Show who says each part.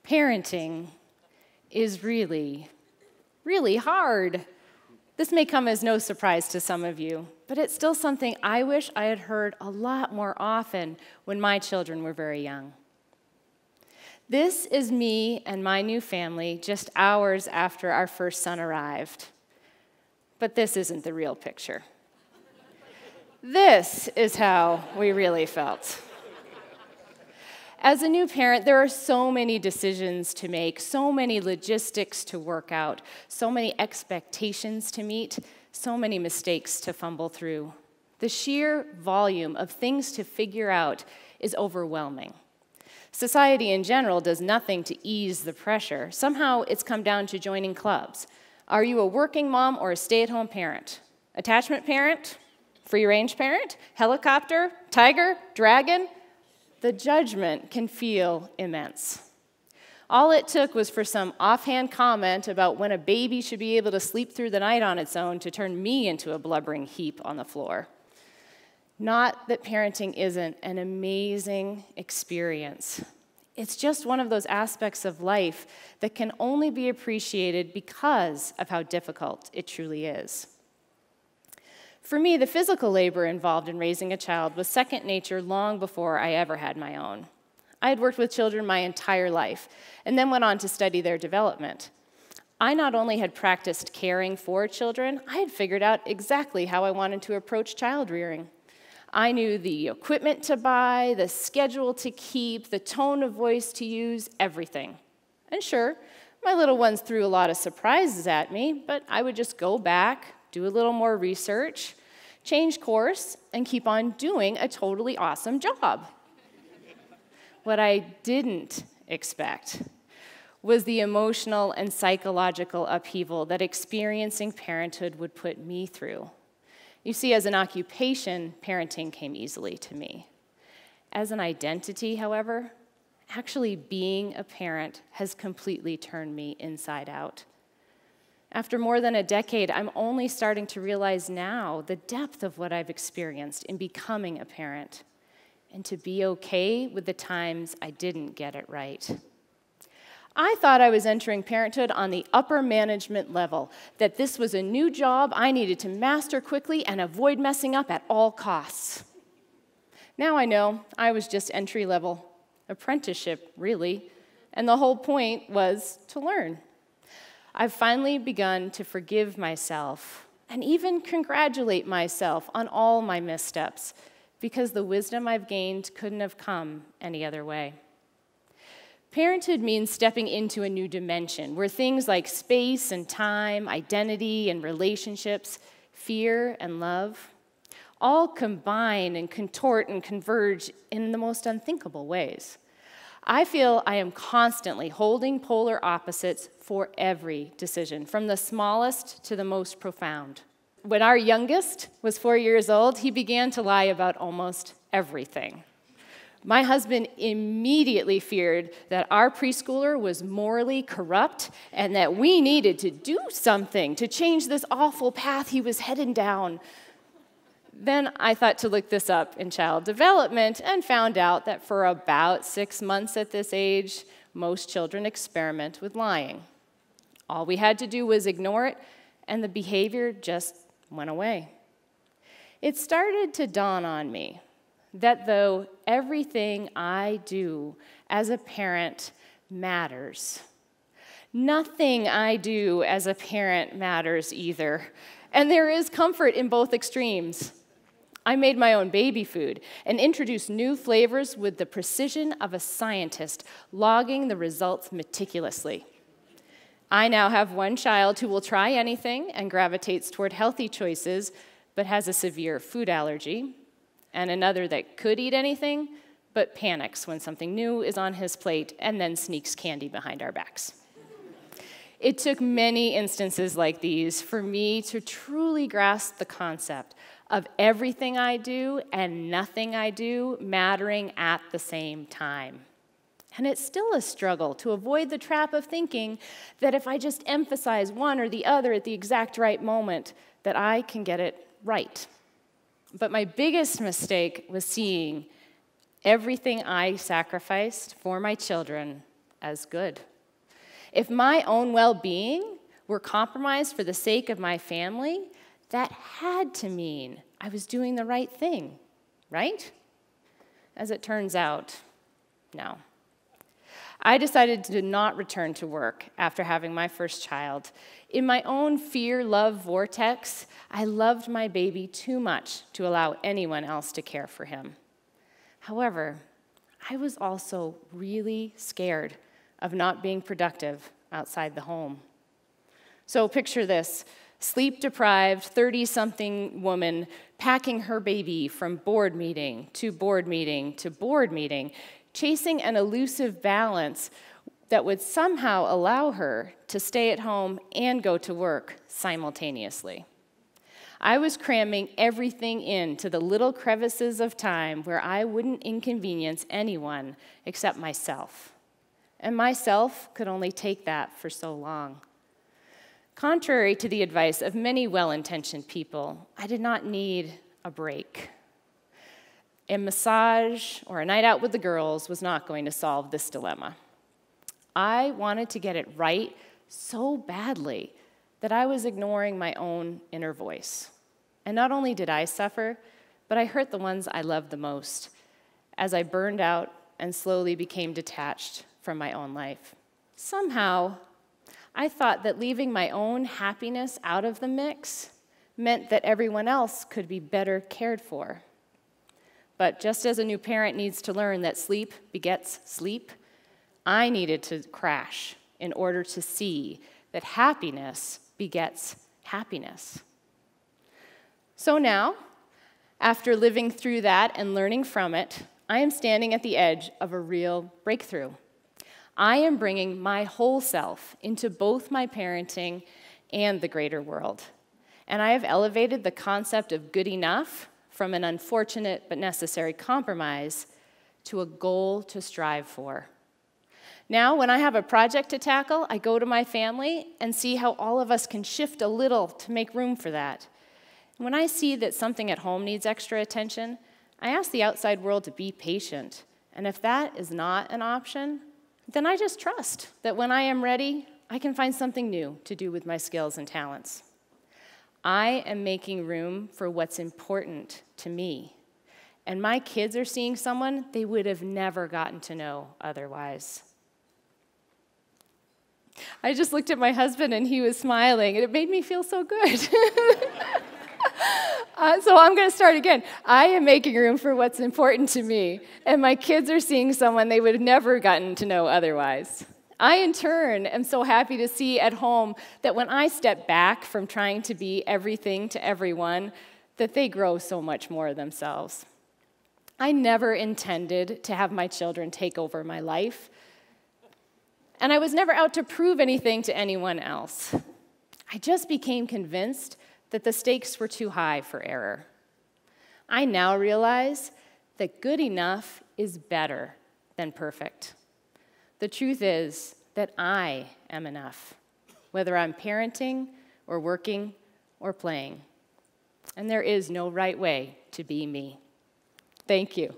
Speaker 1: Parenting is really, really hard. This may come as no surprise to some of you, but it's still something I wish I had heard a lot more often when my children were very young. This is me and my new family just hours after our first son arrived. But this isn't the real picture. This is how we really felt. As a new parent, there are so many decisions to make, so many logistics to work out, so many expectations to meet, so many mistakes to fumble through. The sheer volume of things to figure out is overwhelming. Society in general does nothing to ease the pressure. Somehow it's come down to joining clubs. Are you a working mom or a stay-at-home parent? Attachment parent? Free-range parent? Helicopter? Tiger? Dragon? The judgment can feel immense. All it took was for some offhand comment about when a baby should be able to sleep through the night on its own to turn me into a blubbering heap on the floor. Not that parenting isn't an amazing experience. It's just one of those aspects of life that can only be appreciated because of how difficult it truly is. For me, the physical labor involved in raising a child was second nature long before I ever had my own. I had worked with children my entire life, and then went on to study their development. I not only had practiced caring for children, I had figured out exactly how I wanted to approach child rearing. I knew the equipment to buy, the schedule to keep, the tone of voice to use, everything. And sure, my little ones threw a lot of surprises at me, but I would just go back, do a little more research, change course, and keep on doing a totally awesome job. What I didn't expect was the emotional and psychological upheaval that experiencing parenthood would put me through. You see, as an occupation, parenting came easily to me. As an identity, however, actually being a parent has completely turned me inside out. After more than a decade, I'm only starting to realize now the depth of what I've experienced in becoming a parent, and to be okay with the times I didn't get it right. I thought I was entering parenthood on the upper management level, that this was a new job I needed to master quickly and avoid messing up at all costs. Now I know I was just entry-level, apprenticeship, really, and the whole point was to learn. I've finally begun to forgive myself and even congratulate myself on all my missteps, because the wisdom I've gained couldn't have come any other way. Parenthood means stepping into a new dimension where things like space and time, identity and relationships, fear and love, all combine and contort and converge in the most unthinkable ways. I feel I am constantly holding polar opposites for every decision, from the smallest to the most profound. When our youngest was 4 years old, he began to lie about almost everything. My husband immediately feared that our preschooler was morally corrupt and that we needed to do something to change this awful path he was heading down. Then I thought to look this up in child development and found out that for about 6 months at this age, most children experiment with lying. All we had to do was ignore it, and the behavior just went away. It started to dawn on me that though everything I do as a parent matters, nothing I do as a parent matters either, and there is comfort in both extremes. I made my own baby food and introduced new flavors with the precision of a scientist, logging the results meticulously. I now have one child who will try anything and gravitates toward healthy choices, but has a severe food allergy, and another that could eat anything, but panics when something new is on his plate and then sneaks candy behind our backs. It took many instances like these for me to truly grasp the concept of everything I do and nothing I do mattering at the same time. And it's still a struggle to avoid the trap of thinking that if I just emphasize one or the other at the exact right moment, that I can get it right. But my biggest mistake was seeing everything I sacrificed for my children as good. If my own well-being were compromised for the sake of my family, that had to mean I was doing the right thing, right? As it turns out, no. I decided to not return to work after having my first child. In my own fear-love vortex, I loved my baby too much to allow anyone else to care for him. However, I was also really scared of not being productive outside the home. So picture this, sleep-deprived 30-something woman packing her baby from board meeting to board meeting to board meeting, chasing an elusive balance that would somehow allow her to stay at home and go to work simultaneously. I was cramming everything into the little crevices of time where I wouldn't inconvenience anyone except myself. And myself could only take that for so long. Contrary to the advice of many well-intentioned people, I did not need a break. A massage or a night out with the girls was not going to solve this dilemma. I wanted to get it right so badly that I was ignoring my own inner voice. And not only did I suffer, but I hurt the ones I loved the most as I burned out and slowly became detached from my own life. Somehow, I thought that leaving my own happiness out of the mix meant that everyone else could be better cared for. But just as a new parent needs to learn that sleep begets sleep, I needed to crash in order to see that happiness begets happiness. So now, after living through that and learning from it, I am standing at the edge of a real breakthrough. I am bringing my whole self into both my parenting and the greater world. And I have elevated the concept of good enough from an unfortunate but necessary compromise to a goal to strive for. Now, when I have a project to tackle, I go to my family and see how all of us can shift a little to make room for that. When I see that something at home needs extra attention, I ask the outside world to be patient. And if that is not an option, then I just trust that when I am ready, I can find something new to do with my skills and talents. I am making room for what's important to me. And my kids are seeing someone they would have never gotten to know otherwise. I just looked at my husband and he was smiling, and it made me feel so good. So I'm going to start again. I am making room for what's important to me, and my kids are seeing someone they would have never gotten to know otherwise. I, in turn, am so happy to see at home that when I step back from trying to be everything to everyone, that they grow so much more themselves. I never intended to have my children take over my life, and I was never out to prove anything to anyone else. I just became convinced that the stakes were too high for error. I now realize that good enough is better than perfect. The truth is that I am enough, whether I'm parenting or working or playing. And there is no right way to be me. Thank you.